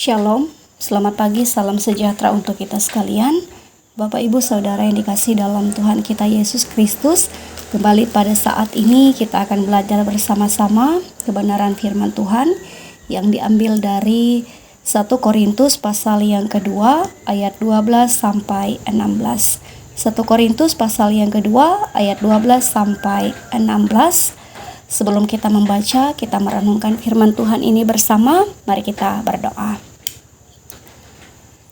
Shalom, selamat pagi, salam sejahtera untuk kita sekalian. Bapak Ibu Saudara yang dikasihi dalam Tuhan kita Yesus Kristus, kembali pada saat ini kita akan belajar bersama-sama kebenaran firman Tuhan yang diambil dari 1 Korintus pasal yang kedua ayat 12 sampai 16. 1 Korintus pasal yang kedua ayat 12 sampai 16. Sebelum kita membaca, kita merenungkan firman Tuhan ini bersama. Mari kita berdoa.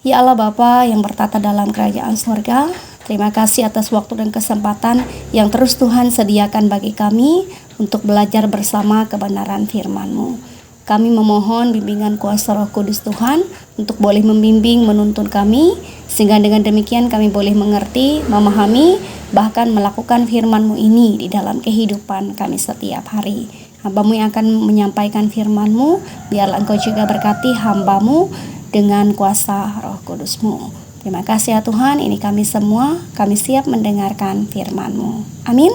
Ya Allah Bapa yang bertata dalam kerajaan surga, terima kasih atas waktu dan kesempatan yang terus Tuhan sediakan bagi kami untuk belajar bersama kebenaran firman-Mu. Kami memohon bimbingan kuasa Roh Kudus Tuhan untuk boleh membimbing, menuntun kami, sehingga dengan demikian kami boleh mengerti, memahami, bahkan melakukan firman-Mu ini di dalam kehidupan kami setiap hari. Hamba-Mu yang akan menyampaikan firman-Mu, biarlah Engkau juga berkati hamba-Mu dengan kuasa Roh Kudus-Mu. Terima kasih ya Tuhan, ini kami semua, kami siap mendengarkan firman-Mu. Amin.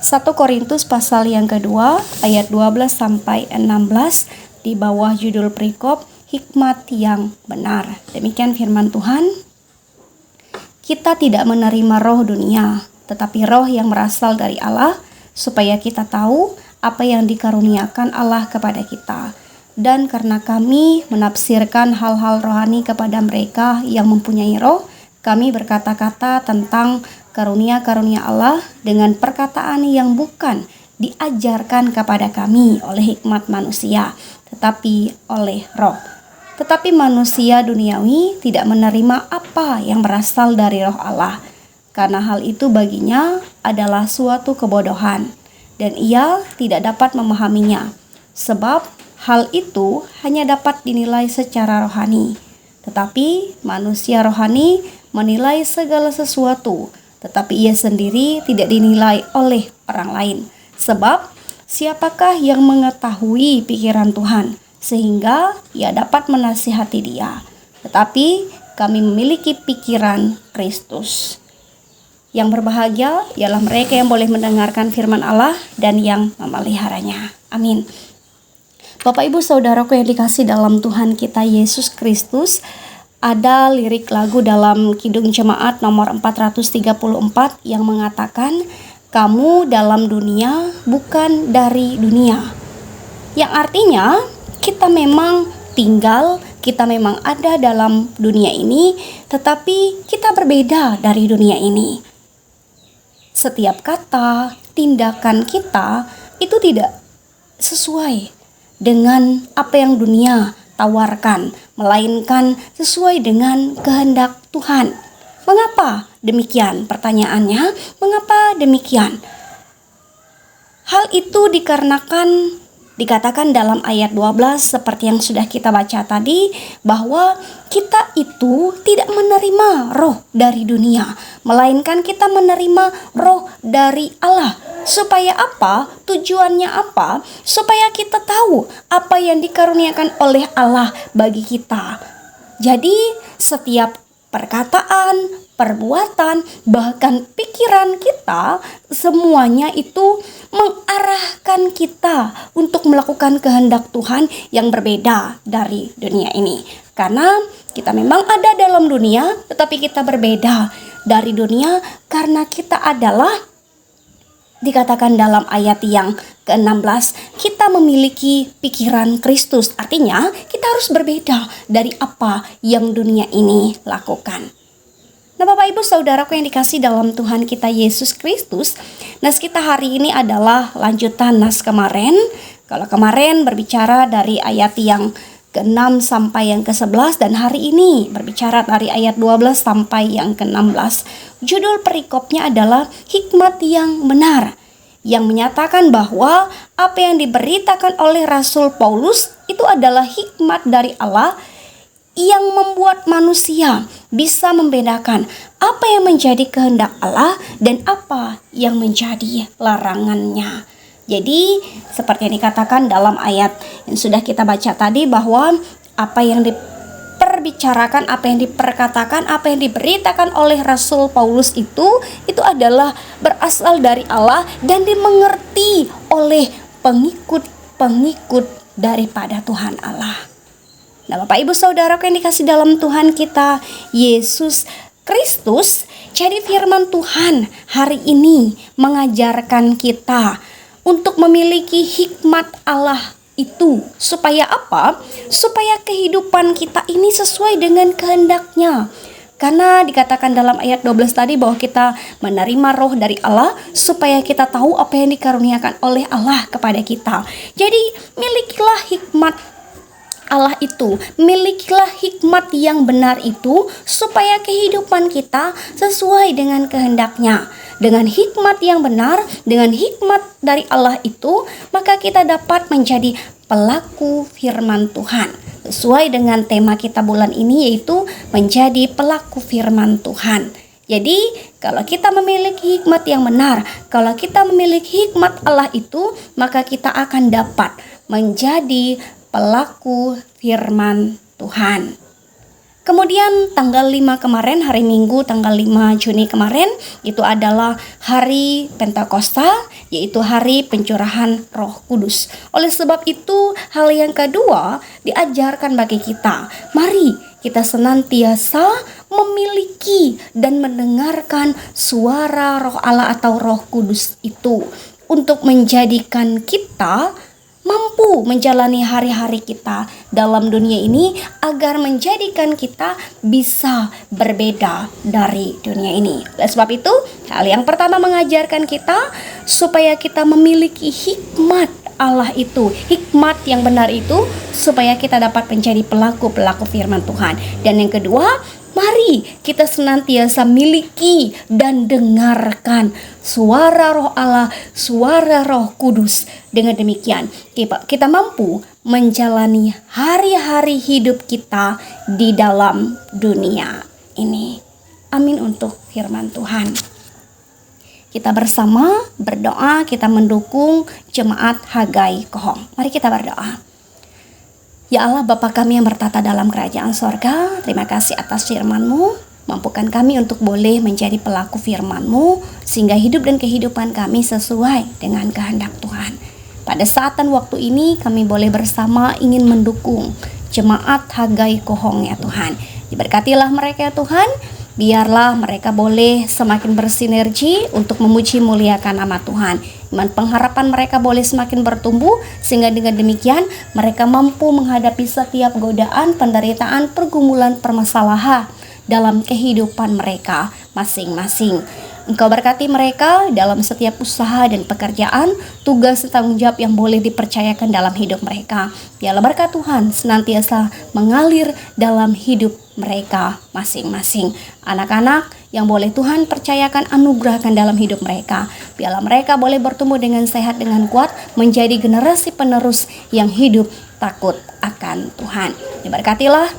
1 Korintus pasal yang kedua ayat 12 sampai 16 di bawah judul perikop hikmat yang benar. Demikian firman Tuhan. Kita tidak menerima roh dunia, tetapi roh yang berasal dari Allah, supaya kita tahu apa yang dikaruniakan Allah kepada kita. Dan karena kami menafsirkan hal-hal rohani kepada mereka yang mempunyai roh, kami berkata-kata tentang karunia-karunia Allah dengan perkataan yang bukan diajarkan kepada kami oleh hikmat manusia, tetapi oleh roh. Tetapi manusia duniawi tidak menerima apa yang berasal dari roh Allah, karena hal itu baginya adalah suatu kebodohan, dan ia tidak dapat memahaminya, sebab hal itu hanya dapat dinilai secara rohani. Tetapi manusia rohani menilai segala sesuatu, tetapi ia sendiri tidak dinilai oleh orang lain. Sebab siapakah yang mengetahui pikiran Tuhan, sehingga ia dapat menasihati dia? Tetapi kami memiliki pikiran Kristus. Yang berbahagia ialah mereka yang boleh mendengarkan firman Allah dan yang memeliharanya. Amin. Bapak Ibu Saudaraku yang dikasihi dalam Tuhan kita Yesus Kristus, ada lirik lagu dalam Kidung Jemaat nomor 434 yang mengatakan, kamu dalam dunia bukan dari dunia. Yang artinya kita memang tinggal, kita memang ada dalam dunia ini, tetapi kita berbeda dari dunia ini. Setiap kata, tindakan kita itu tidak sesuai dengan apa yang dunia tawarkan, melainkan sesuai dengan kehendak Tuhan. Mengapa demikian? Pertanyaannya, mengapa demikian? Hal itu dikarenakan dikatakan dalam ayat 12 seperti yang sudah kita baca tadi, bahwa kita itu tidak menerima roh dari dunia, melainkan kita menerima roh dari Allah. Supaya apa? Tujuannya apa? Supaya kita tahu apa yang dikaruniakan oleh Allah bagi kita. Jadi setiap perkataan, perbuatan, bahkan pikiran kita, semuanya itu mengarahkan kita untuk melakukan kehendak Tuhan yang berbeda dari dunia ini. Karena kita memang ada dalam dunia, tetapi kita berbeda dari dunia karena kita adalah, dikatakan dalam ayat yang ke-16, kita memiliki pikiran Kristus. Artinya kita harus berbeda dari apa yang dunia ini lakukan. Nah Bapak Ibu Saudaraku yang dikasihi dalam Tuhan kita Yesus Kristus, nas kita hari ini adalah lanjutan nas kemarin. Kalau kemarin berbicara dari ayat yang ke-6 sampai yang ke-11, dan hari ini berbicara dari ayat 12 sampai yang ke-16. Judul perikopnya adalah hikmat yang benar, yang menyatakan bahwa apa yang diberitakan oleh Rasul Paulus itu adalah hikmat dari Allah yang membuat manusia bisa membedakan apa yang menjadi kehendak Allah dan apa yang menjadi larangannya. Jadi seperti yang dikatakan dalam ayat yang sudah kita baca tadi, bahwa apa yang diperbicarakan, apa yang diperkatakan, apa yang diberitakan oleh Rasul Paulus itu adalah berasal dari Allah dan dimengerti oleh pengikut-pengikut daripada Tuhan Allah. Nah, Bapak Ibu Saudaraku yang dikasih dalam Tuhan kita Yesus Kristus, jadi firman Tuhan hari ini mengajarkan kita untuk memiliki hikmat Allah itu. Supaya apa? Supaya kehidupan kita ini sesuai dengan kehendak-Nya. Karena dikatakan dalam ayat 12 tadi bahwa kita menerima roh dari Allah supaya kita tahu apa yang dikaruniakan oleh Allah kepada kita. Jadi milikilah hikmat Allah itu, milikilah hikmat yang benar itu supaya kehidupan kita sesuai dengan kehendak-Nya. Dengan hikmat yang benar, dengan hikmat dari Allah itu, maka kita dapat menjadi pelaku firman Tuhan. Sesuai dengan tema kita bulan ini, yaitu menjadi pelaku firman Tuhan. Jadi kalau kita memiliki hikmat yang benar, kalau kita memiliki hikmat Allah itu, maka kita akan dapat menjadi pelaku firman Tuhan. Kemudian tanggal 5 kemarin, hari Minggu tanggal 5 Juni kemarin, itu adalah hari Pentakosta, yaitu hari pencurahan Roh Kudus. Oleh sebab itu, hal yang kedua diajarkan bagi kita. Mari kita senantiasa memiliki dan mendengarkan suara Roh Allah atau Roh Kudus itu untuk menjadikan kita mampu menjalani hari-hari kita dalam dunia ini agar menjadikan kita bisa berbeda dari dunia ini. Oleh sebab itu, hal yang pertama mengajarkan kita supaya kita memiliki hikmat Allah itu, hikmat yang benar itu, supaya kita dapat menjadi pelaku-pelaku firman Tuhan. Dan yang kedua, mari kita senantiasa miliki dan dengarkan suara Roh Allah, suara Roh Kudus. Dengan demikian, kita mampu menjalani hari-hari hidup kita di dalam dunia ini. Amin untuk firman Tuhan. Kita bersama berdoa, kita mendukung jemaat Hagai Kohong. Mari kita berdoa. Ya Allah, Bapa kami yang bertata dalam kerajaan sorga, terima kasih atas firman-Mu. Mampukan kami untuk boleh menjadi pelaku firman-Mu, sehingga hidup dan kehidupan kami sesuai dengan kehendak Tuhan. Pada saat dan waktu ini kami boleh bersama ingin mendukung jemaat Hagai Kohong ya Tuhan. Diberkatilah mereka ya Tuhan. Biarlah mereka boleh semakin bersinergi untuk memuji muliakan nama Tuhan. Iman pengharapan mereka boleh semakin bertumbuh, sehingga dengan demikian mereka mampu menghadapi setiap godaan, penderitaan, pergumulan, permasalahan dalam kehidupan mereka masing-masing. Engkau berkati mereka dalam setiap usaha dan pekerjaan, tugas dan tanggung jawab yang boleh dipercayakan dalam hidup mereka. Biarlah berkat Tuhan senantiasa mengalir dalam hidup mereka masing-masing. Anak-anak yang boleh Tuhan percayakan, anugerahkan dalam hidup mereka. Biarlah mereka boleh bertumbuh dengan sehat, dengan kuat, menjadi generasi penerus yang hidup takut akan Tuhan. Diberkatilah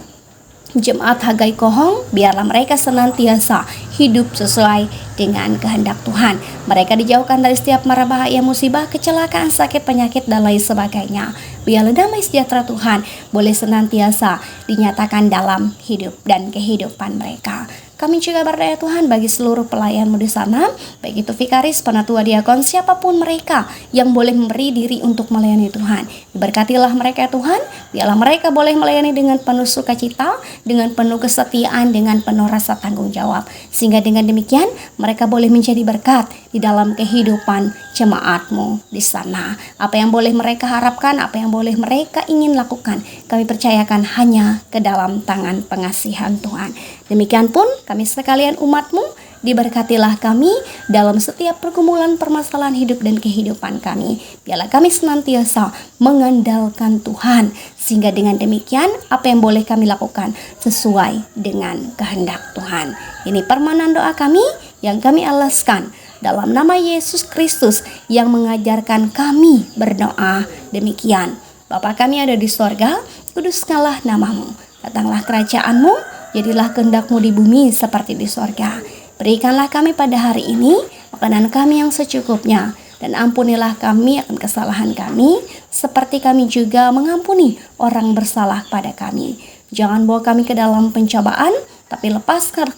jemaat Hagai Kohong, biarlah mereka senantiasa hidup sesuai dengan kehendak Tuhan. Mereka dijauhkan dari setiap mara bahaya, musibah, kecelakaan, sakit, penyakit, dan lain sebagainya. Biarlah damai sejahtera Tuhan boleh senantiasa dinyatakan dalam hidup dan kehidupan mereka. Kami juga berdoa Tuhan bagi seluruh pelayan-Mu di sana, baik itu vikaris, penatua, diakon, siapapun mereka yang boleh memberi diri untuk melayani Tuhan. Diberkatilah mereka Tuhan, biarlah mereka boleh melayani dengan penuh sukacita, dengan penuh kesetiaan, dengan penuh rasa tanggung jawab. Sehingga dengan demikian mereka boleh menjadi berkat di dalam kehidupan jemaat-Mu di sana. Apa yang boleh mereka harapkan, apa yang boleh mereka ingin lakukan, kami percayakan hanya ke dalam tangan pengasihan Tuhan. Demikian pun kami sekalian umat-Mu, diberkatilah kami dalam setiap pergumulan permasalahan hidup dan kehidupan kami. Biarlah kami senantiasa mengandalkan Tuhan, sehingga dengan demikian apa yang boleh kami lakukan sesuai dengan kehendak Tuhan. Ini permohonan doa kami yang kami alaskan dalam nama Yesus Kristus yang mengajarkan kami berdoa demikian. Bapa kami ada di sorga, kuduskanlah nama-Mu. Datanglah kerajaan-Mu, jadilah kehendak-Mu di bumi seperti di sorga. Berikanlah kami pada hari ini makanan kami yang secukupnya, dan ampunilah kami akan kesalahan kami, seperti kami juga mengampuni orang bersalah pada kami. Jangan bawa kami ke dalam pencobaan, tapi lepaskan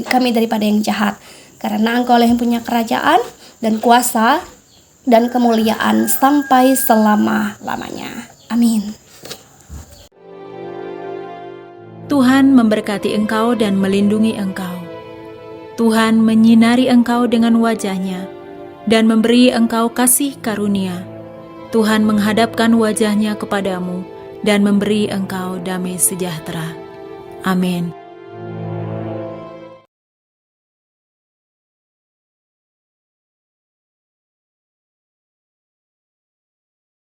kami daripada yang jahat. Karena Engkau yang punya kerajaan dan kuasa dan kemuliaan sampai selama-lamanya. Amin. memberkati engkau dan melindungi engkau. Tuhan menyinari engkau dengan wajah-Nya dan memberi engkau kasih karunia. Tuhan menghadapkan wajah-Nya kepadamu dan memberi engkau damai sejahtera. Amin.